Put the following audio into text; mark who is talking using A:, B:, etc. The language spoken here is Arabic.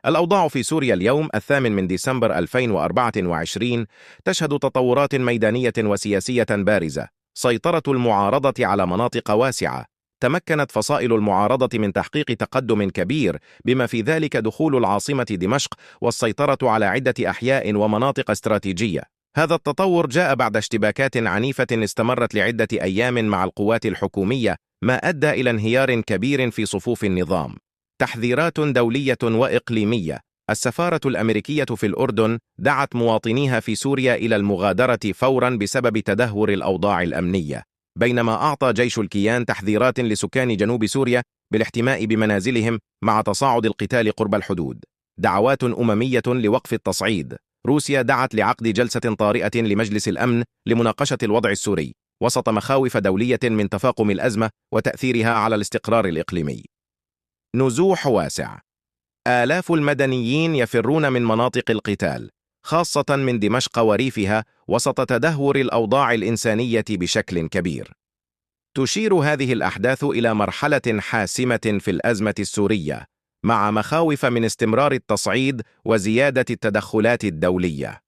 A: الأوضاع في سوريا اليوم 8 ديسمبر 2024 تشهد تطورات ميدانية وسياسية بارزة. سيطرة المعارضة على مناطق واسعة. تمكنت فصائل المعارضة من تحقيق تقدم كبير، بما في ذلك دخول العاصمة دمشق والسيطرة على عدة أحياء ومناطق استراتيجية. هذا التطور جاء بعد اشتباكات عنيفة استمرت لعدة أيام مع القوات الحكومية، ما أدى إلى انهيار كبير في صفوف النظام. تحذيرات دولية وإقليمية. السفارة الأمريكية في الأردن دعت مواطنيها في سوريا إلى المغادرة فوراً بسبب تدهور الأوضاع الأمنية، بينما أعطى جيش الكيان تحذيرات لسكان جنوب سوريا بالاحتماء بمنازلهم مع تصاعد القتال قرب الحدود. دعوات أممية لوقف التصعيد. روسيا دعت لعقد جلسة طارئة لمجلس الأمن لمناقشة الوضع السوري، وسط مخاوف دولية من تفاقم الأزمة وتأثيرها على الاستقرار الإقليمي. نزوح واسع. آلاف المدنيين يفرون من مناطق القتال، خاصة من دمشق وريفها، وسط تدهور الأوضاع الإنسانية بشكل كبير. تشير هذه الأحداث إلى مرحلة حاسمة في الأزمة السورية، مع مخاوف من استمرار التصعيد وزيادة التدخلات الدولية.